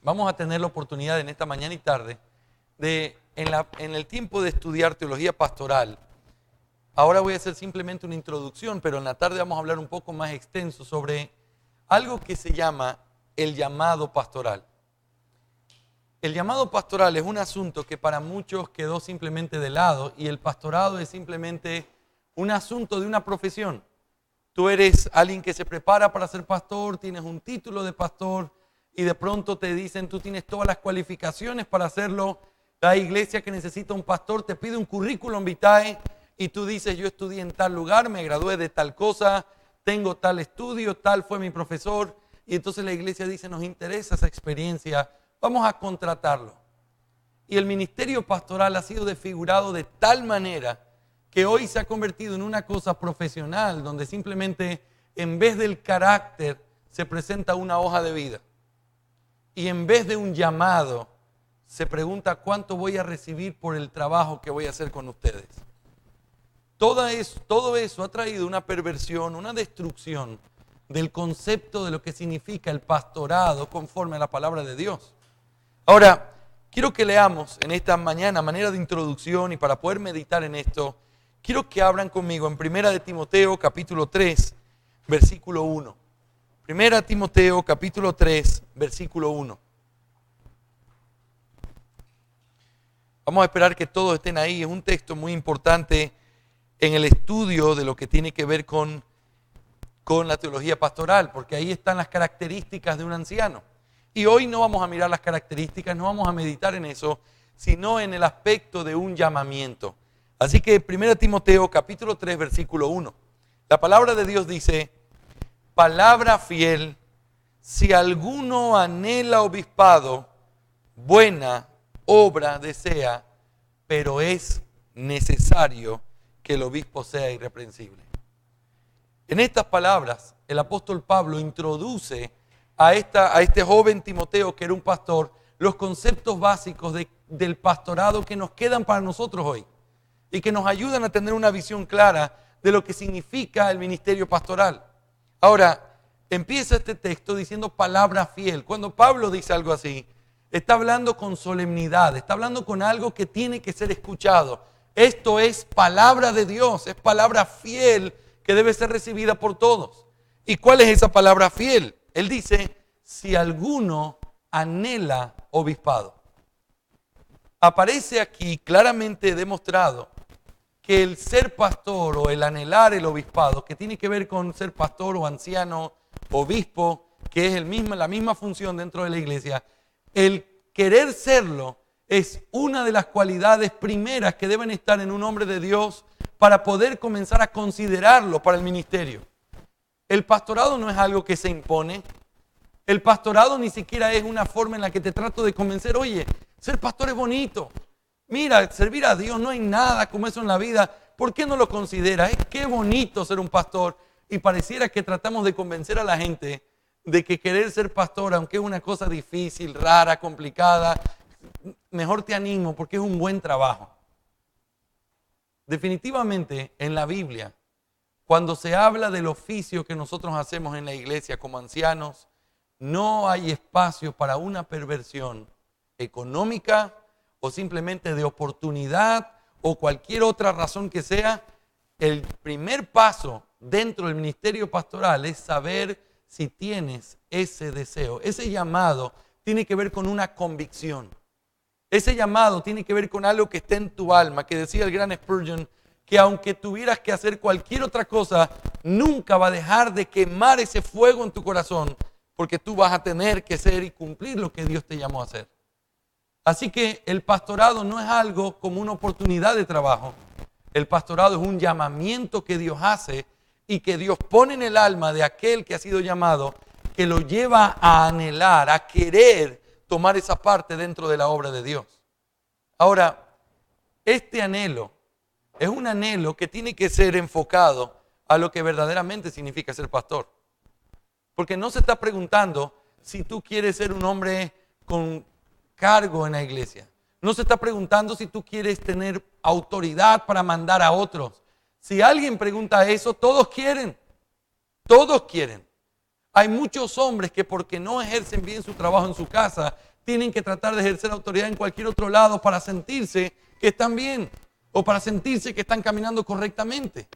vamos a tener la oportunidad en esta mañana y tarde de, en el tiempo de estudiar teología pastoral, ahora voy a hacer simplemente una introducción, pero en la tarde vamos a hablar un poco más extenso sobre algo que se llama el llamado pastoral. El llamado pastoral es un asunto que para muchos quedó simplemente de lado y el pastorado es simplemente un asunto de una profesión. Tú eres alguien que se prepara para ser pastor, tienes un título de pastor y de pronto te dicen tú tienes todas las cualificaciones para hacerlo. La iglesia que necesita un pastor te pide un currículum vitae y tú dices yo estudié en tal lugar, me gradué de tal cosa, tengo tal estudio, tal fue mi profesor y entonces la iglesia dice nos interesa esa experiencia, vamos a contratarlo. Y el ministerio pastoral ha sido desfigurado de tal manera que hoy se ha convertido en una cosa profesional donde simplemente en vez del carácter se presenta una hoja de vida. Y en vez de un llamado se pregunta cuánto voy a recibir por el trabajo que voy a hacer con ustedes. Todo eso ha traído una perversión, una destrucción del concepto de lo que significa el pastorado conforme a la palabra de Dios. Ahora, quiero que leamos en esta mañana, a manera de introducción y para poder meditar en esto, quiero que abran conmigo en 1 Timoteo capítulo 3, versículo 1. 1 Timoteo capítulo 3, versículo 1. Vamos a esperar que todos estén ahí. Es un texto muy importante en el estudio de lo que tiene que ver con la teología pastoral, porque ahí están las características de un anciano. Y hoy no vamos a mirar las características, no vamos a meditar en eso, sino en el aspecto de un llamamiento. Así que 1 Timoteo capítulo 3 versículo 1. La palabra de Dios dice, palabra fiel, si alguno anhela obispado, buena obra desea, pero es necesario que el obispo sea irreprensible. En estas palabras, el apóstol Pablo introduce a este joven Timoteo, que era un pastor, los conceptos básicos del pastorado que nos quedan para nosotros hoy y que nos ayudan a tener una visión clara de lo que significa el ministerio pastoral. Ahora, empieza este texto diciendo palabra fiel. Cuando Pablo dice algo así, está hablando con solemnidad, está hablando con algo que tiene que ser escuchado. Esto es palabra de Dios, es palabra fiel que debe ser recibida por todos. ¿Y cuál es esa palabra fiel? Él dice, si alguno anhela obispado. Aparece aquí claramente demostrado que el ser pastor o el anhelar el obispado, que tiene que ver con ser pastor o anciano, obispo, que es la misma función dentro de la iglesia, el querer serlo es una de las cualidades primeras que deben estar en un hombre de Dios para poder comenzar a considerarlo para el ministerio. El pastorado no es algo que se impone. El pastorado ni siquiera es una forma en la que te trato de convencer, oye, ser pastor es bonito. Mira, servir a Dios no hay nada como eso en la vida. ¿Por qué no lo consideras? Qué bonito ser un pastor. Y pareciera que tratamos de convencer a la gente de que querer ser pastor, aunque es una cosa difícil, rara, complicada, mejor te animo porque es un buen trabajo. Definitivamente en la Biblia, cuando se habla del oficio que nosotros hacemos en la iglesia como ancianos, no hay espacio para una perversión económica o simplemente de oportunidad o cualquier otra razón que sea. El primer paso dentro del ministerio pastoral es saber si tienes ese deseo. Ese llamado tiene que ver con una convicción. Ese llamado tiene que ver con algo que está en tu alma, que decía el gran Spurgeon, que aunque tuvieras que hacer cualquier otra cosa, nunca va a dejar de quemar ese fuego en tu corazón, porque tú vas a tener que ser y cumplir lo que Dios te llamó a hacer. Así que el pastorado no es algo como una oportunidad de trabajo. El pastorado es un llamamiento que Dios hace y que Dios pone en el alma de aquel que ha sido llamado, que lo lleva a anhelar, a querer tomar esa parte dentro de la obra de Dios. Ahora, este anhelo es un anhelo que tiene que ser enfocado a lo que verdaderamente significa ser pastor. Porque no se está preguntando si tú quieres ser un hombre con cargo en la iglesia. No se está preguntando si tú quieres tener autoridad para mandar a otros. Si alguien pregunta eso, todos quieren. Todos quieren. Hay muchos hombres que porque no ejercen bien su trabajo en su casa, tienen que tratar de ejercer autoridad en cualquier otro lado para sentirse que están bien o para sentirse que están caminando correctamente.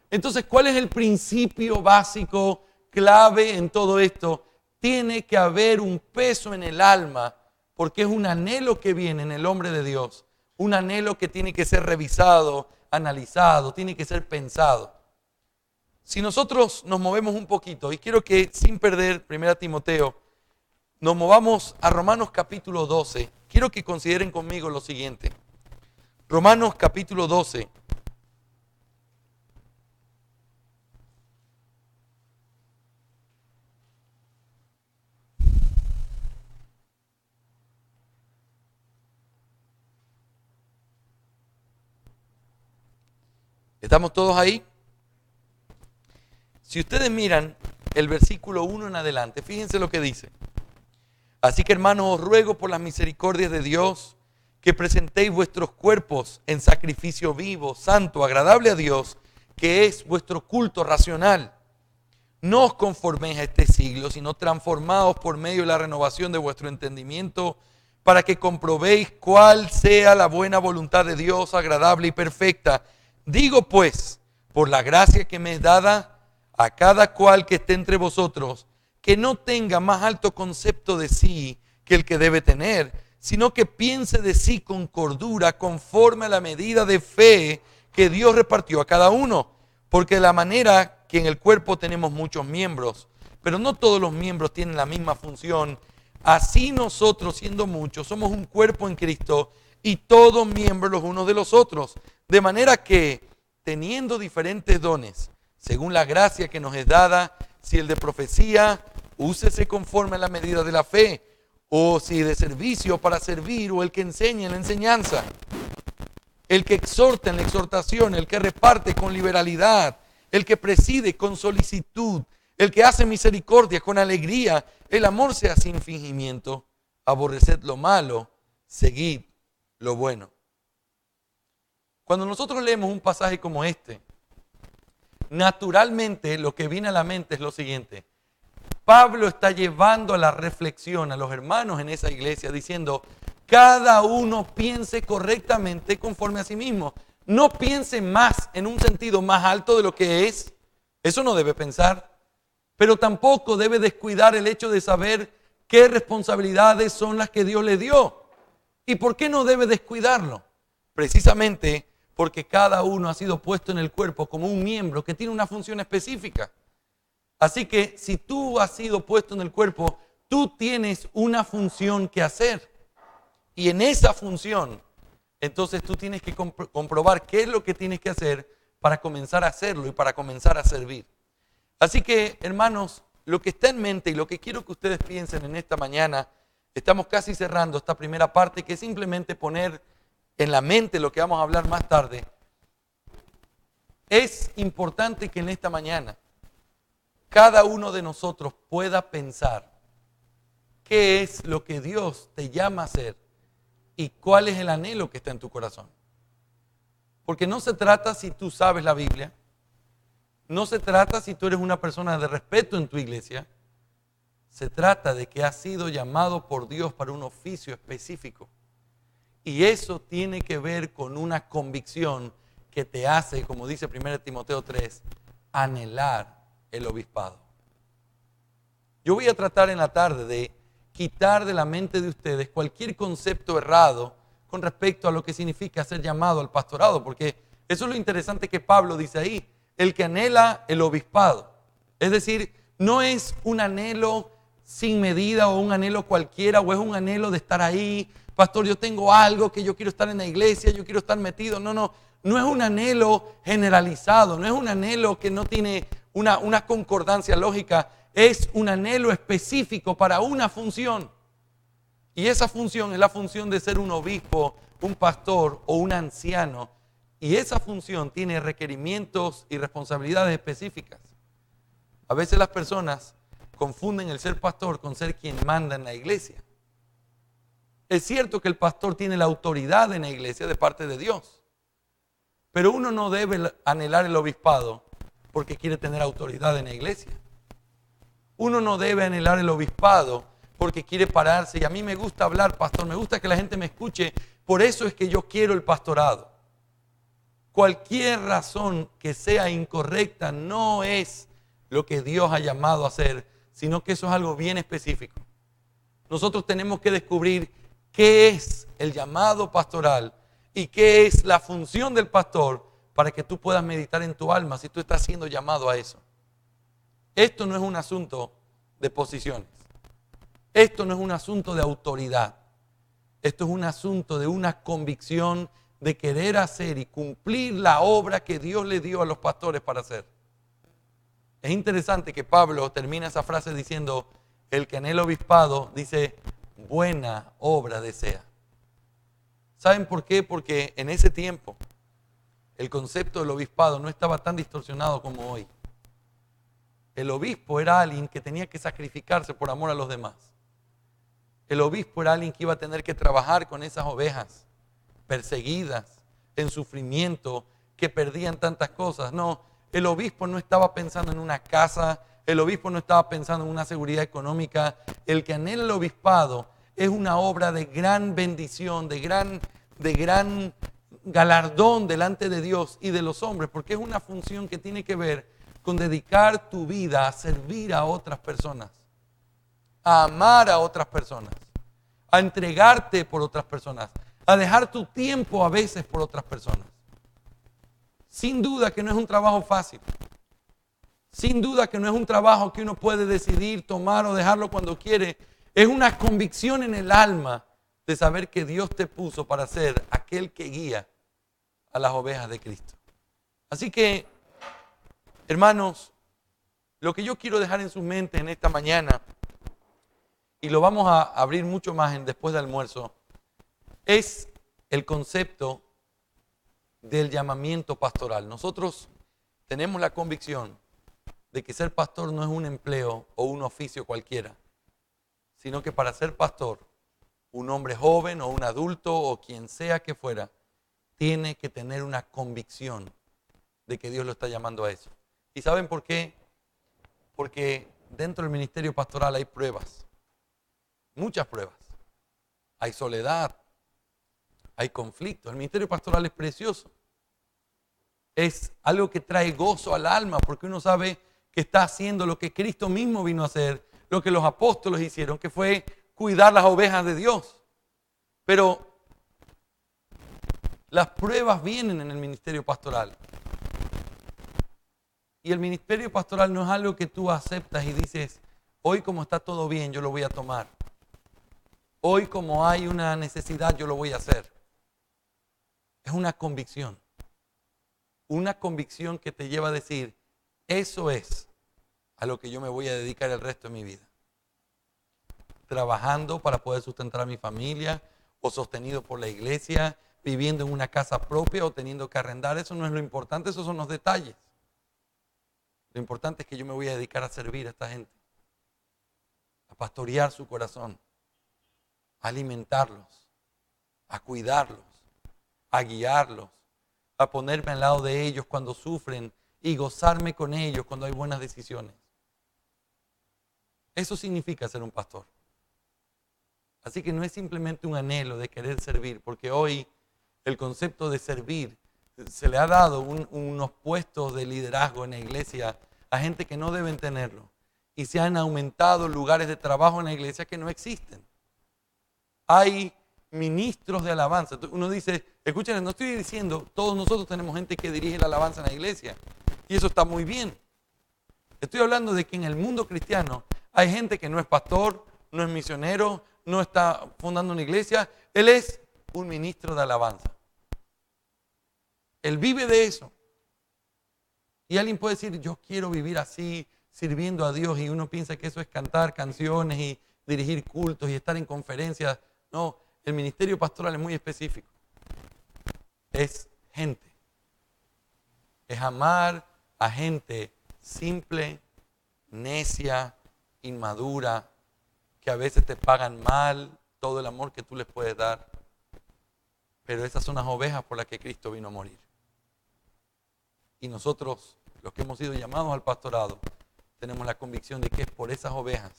Entonces, ¿cuál es el principio básico, clave en todo esto? Tiene que haber un peso en el alma, porque es un anhelo que viene en el hombre de Dios, un anhelo que tiene que ser revisado, analizado, tiene que ser pensado. Si nosotros nos movemos un poquito, y quiero que sin perder 1 Timoteo, nos movamos a Romanos capítulo 12, quiero que consideren conmigo lo siguiente. Romanos capítulo 12. ¿Estamos todos ahí? Si ustedes miran el versículo 1 en adelante, fíjense lo que dice. Así que hermanos, os ruego por las misericordias de Dios que presentéis vuestros cuerpos en sacrificio vivo, santo, agradable a Dios, que es vuestro culto racional. No os conforméis a este siglo, sino transformaos por medio de la renovación de vuestro entendimiento, para que comprobéis cuál sea la buena voluntad de Dios, agradable y perfecta. Digo pues, por la gracia que me es dada, a cada cual que esté entre vosotros, que no tenga más alto concepto de sí que el que debe tener, sino que piense de sí con cordura, conforme a la medida de fe que Dios repartió a cada uno. Porque de la manera que en el cuerpo tenemos muchos miembros, pero no todos los miembros tienen la misma función, así nosotros, siendo muchos, somos un cuerpo en Cristo y todos miembros los unos de los otros. De manera que, teniendo diferentes dones, según la gracia que nos es dada, si el de profecía, úsese conforme a la medida de la fe, o si de servicio para servir, o el que enseña en la enseñanza, el que exhorta en la exhortación, el que reparte con liberalidad, el que preside con solicitud, el que hace misericordia con alegría. El amor sea sin fingimiento, aborreced lo malo, seguid lo bueno. Cuando nosotros leemos un pasaje como este, naturalmente lo que viene a la mente es lo siguiente. Pablo está llevando a la reflexión a los hermanos en esa iglesia diciendo, cada uno piense correctamente conforme a sí mismo. No piense más en un sentido más alto de lo que es. Eso no debe pensar. Pero tampoco debe descuidar el hecho de saber qué responsabilidades son las que Dios le dio. ¿Y por qué no debe descuidarlo? Precisamente porque cada uno ha sido puesto en el cuerpo como un miembro que tiene una función específica. Así que si tú has sido puesto en el cuerpo, tú tienes una función que hacer. Y en esa función, entonces tú tienes que comprobar qué es lo que tienes que hacer para comenzar a hacerlo y para comenzar a servir. Así que, hermanos, lo que está en mente y lo que quiero que ustedes piensen en esta mañana, estamos casi cerrando esta primera parte, que es simplemente poner en la mente lo que vamos a hablar más tarde. Es importante que en esta mañana cada uno de nosotros pueda pensar qué es lo que Dios te llama a hacer y cuál es el anhelo que está en tu corazón. Porque no se trata si tú sabes la Biblia, no se trata si tú eres una persona de respeto en tu iglesia, se trata de que has sido llamado por Dios para un oficio específico. Y eso tiene que ver con una convicción que te hace, como dice 1 Timoteo 3, anhelar el obispado. Yo voy a tratar en la tarde de quitar de la mente de ustedes cualquier concepto errado con respecto a lo que significa ser llamado al pastorado, porque eso es lo interesante que Pablo dice ahí, el que anhela el obispado. Es decir, no es un anhelo sin medida o un anhelo cualquiera, o es un anhelo de estar ahí. Pastor, yo tengo algo que yo quiero estar en la iglesia, yo quiero estar metido. No es un anhelo generalizado, no es un anhelo que no tiene una concordancia lógica, es un anhelo específico para una función. Y esa función es la función de ser un obispo, un pastor o un anciano. Y esa función tiene requerimientos y responsabilidades específicas. A veces las personas confunden el ser pastor con ser quien manda en la iglesia. Es cierto que el pastor tiene la autoridad en la iglesia de parte de Dios, pero uno no debe anhelar el obispado porque quiere tener autoridad en la iglesia. Uno no debe anhelar el obispado porque quiere pararse. Y a mí me gusta hablar, pastor, me gusta que la gente me escuche. Por eso es que yo quiero el pastorado. Cualquier razón que sea incorrecta no es lo que Dios ha llamado a hacer, sino que eso es algo bien específico. Nosotros tenemos que descubrir qué es el llamado pastoral y qué es la función del pastor para que tú puedas meditar en tu alma si tú estás siendo llamado a eso. Esto no es un asunto de posiciones. Esto no es un asunto de autoridad. Esto es un asunto de una convicción de querer hacer y cumplir la obra que Dios le dio a los pastores para hacer. Es interesante que Pablo termina esa frase diciendo, el que anhela obispado, dice, buena obra desea. ¿Saben por qué? Porque en ese tiempo el concepto del obispado no estaba tan distorsionado como hoy. El obispo era alguien que tenía que sacrificarse por amor a los demás. El obispo era alguien que iba a tener que trabajar con esas ovejas perseguidas, en sufrimiento, que perdían tantas cosas. No, el obispo no estaba pensando en una casa, el obispo no estaba pensando en una seguridad económica. El que anhela el obispado es una obra de gran bendición, de gran galardón delante de Dios y de los hombres, porque es una función que tiene que ver con dedicar tu vida a servir a otras personas, a amar a otras personas, a entregarte por otras personas, a dejar tu tiempo a veces por otras personas. Sin duda que no es un trabajo fácil. Sin duda que no es un trabajo que uno puede decidir tomar o dejarlo cuando quiere. Es una convicción en el alma de saber que Dios te puso para ser aquel que guía a las ovejas de Cristo. Así que, hermanos, lo que yo quiero dejar en sus mentes en esta mañana, y lo vamos a abrir mucho más después del almuerzo, es el concepto del llamamiento pastoral. Nosotros tenemos la convicción de que ser pastor no es un empleo o un oficio cualquiera, sino que para ser pastor, un hombre joven o un adulto o quien sea que fuera, tiene que tener una convicción de que Dios lo está llamando a eso. ¿Y saben por qué? Porque dentro del ministerio pastoral hay pruebas, muchas pruebas. Hay soledad, hay conflicto. El ministerio pastoral es precioso. Es algo que trae gozo al alma porque uno sabe que está haciendo lo que Cristo mismo vino a hacer, lo que los apóstoles hicieron, que fue cuidar las ovejas de Dios. Pero las pruebas vienen en el ministerio pastoral. Y el ministerio pastoral no es algo que tú aceptas y dices, hoy como está todo bien, yo lo voy a tomar. Hoy como hay una necesidad, yo lo voy a hacer. Es una convicción. Una convicción que te lleva a decir, eso es a lo que yo me voy a dedicar el resto de mi vida. Trabajando para poder sustentar a mi familia, o sostenido por la iglesia, viviendo en una casa propia o teniendo que arrendar. Eso no es lo importante, esos son los detalles. Lo importante es que yo me voy a dedicar a servir a esta gente, a pastorear su corazón, a alimentarlos, a cuidarlos, a guiarlos, a ponerme al lado de ellos cuando sufren y gozarme con ellos cuando hay buenas decisiones. Eso significa ser un pastor. Así que no es simplemente un anhelo de querer servir, porque hoy el concepto de servir se le ha dado unos puestos de liderazgo en la iglesia a gente que no deben tenerlo. Y se han aumentado lugares de trabajo en la iglesia que no existen. Hay ministros de alabanza. Uno dice, escuchen, no estoy diciendo, todos nosotros tenemos gente que dirige la alabanza en la iglesia. Y eso está muy bien. Estoy hablando de que en el mundo cristiano hay gente que no es pastor, no es misionero, no está fundando una iglesia. Él es un ministro de alabanza. Él vive de eso. Y alguien puede decir, yo quiero vivir así, sirviendo a Dios. Y uno piensa que eso es cantar canciones y dirigir cultos y estar en conferencias. No, el ministerio pastoral es muy específico. Es gente. Es amar a gente simple, necia, inmadura, que a veces te pagan mal todo el amor que tú les puedes dar. Pero esas son las ovejas por las que Cristo vino a morir. Y nosotros, los que hemos sido llamados al pastorado, tenemos la convicción de que es por esas ovejas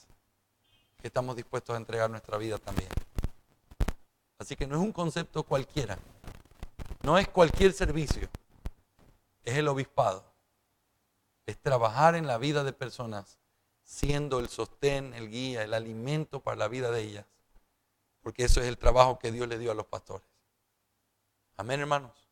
que estamos dispuestos a entregar nuestra vida también. Así que no es un concepto cualquiera, no es cualquier servicio, es el obispado. Es trabajar en la vida de personas, siendo el sostén, el guía, el alimento para la vida de ellas. Porque eso es el trabajo que Dios le dio a los pastores. Amén, hermanos.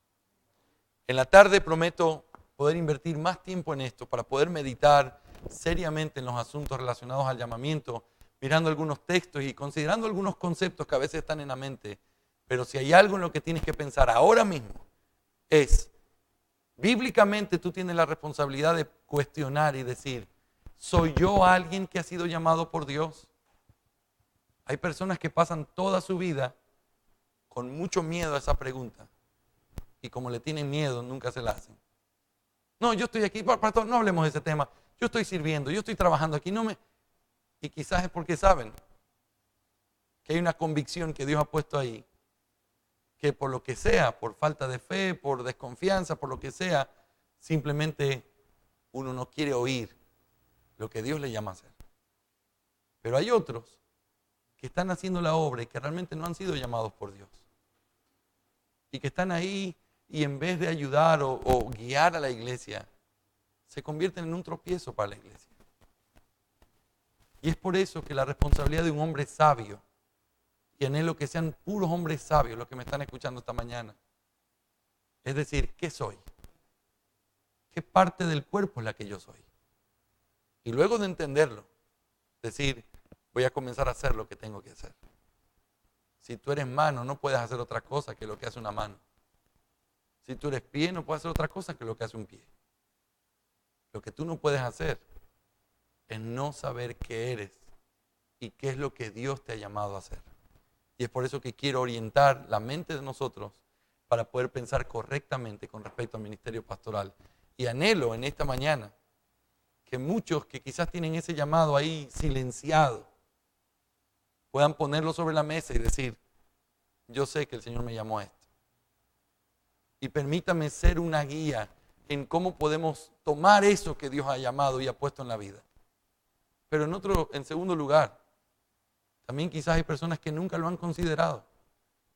En la tarde prometo poder invertir más tiempo en esto para poder meditar seriamente en los asuntos relacionados al llamamiento, mirando algunos textos y considerando algunos conceptos que a veces están en la mente. Pero si hay algo en lo que tienes que pensar ahora mismo, es, bíblicamente tú tienes la responsabilidad de cuestionar y decir, ¿soy yo alguien que ha sido llamado por Dios? Hay personas que pasan toda su vida con mucho miedo a esa pregunta. Y como le tienen miedo, nunca se la hacen. No, yo estoy aquí, pastor, no hablemos de ese tema. Yo estoy sirviendo, yo estoy trabajando aquí. Y quizás es porque saben que hay una convicción que Dios ha puesto ahí, que por lo que sea, por falta de fe, por desconfianza, por lo que sea, simplemente uno no quiere oír lo que Dios le llama a hacer. Pero hay otros que están haciendo la obra y que realmente no han sido llamados por Dios. Y que están ahí y en vez de ayudar o guiar a la iglesia, se convierten en un tropiezo para la iglesia. Y es por eso que la responsabilidad de un hombre sabio, y anhelo que sean puros hombres sabios los que me están escuchando esta mañana, es decir, ¿qué soy? ¿Qué parte del cuerpo es la que yo soy? Y luego de entenderlo, decir, voy a comenzar a hacer lo que tengo que hacer. Si tú eres mano, no puedes hacer otra cosa que lo que hace una mano. Si tú eres pie, no puedes hacer otra cosa que lo que hace un pie. Lo que tú no puedes hacer es no saber qué eres y qué es lo que Dios te ha llamado a hacer. Y es por eso que quiero orientar la mente de nosotros para poder pensar correctamente con respecto al ministerio pastoral. Y anhelo en esta mañana que muchos que quizás tienen ese llamado ahí silenciado puedan ponerlo sobre la mesa y decir, yo sé que el Señor me llamó a esto. Y permítame ser una guía en cómo podemos tomar eso que Dios ha llamado y ha puesto en la vida. Pero en segundo lugar, también quizás hay personas que nunca lo han considerado,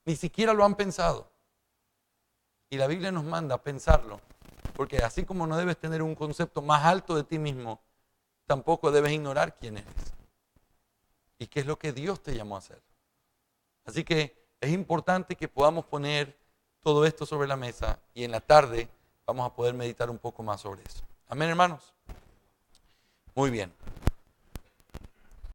ni siquiera lo han pensado. Y la Biblia nos manda a pensarlo, porque así como no debes tener un concepto más alto de ti mismo, tampoco debes ignorar quién eres y qué es lo que Dios te llamó a hacer. Así que es importante que podamos poner todo esto sobre la mesa y en la tarde vamos a poder meditar un poco más sobre eso. Amén, hermanos. Muy bien.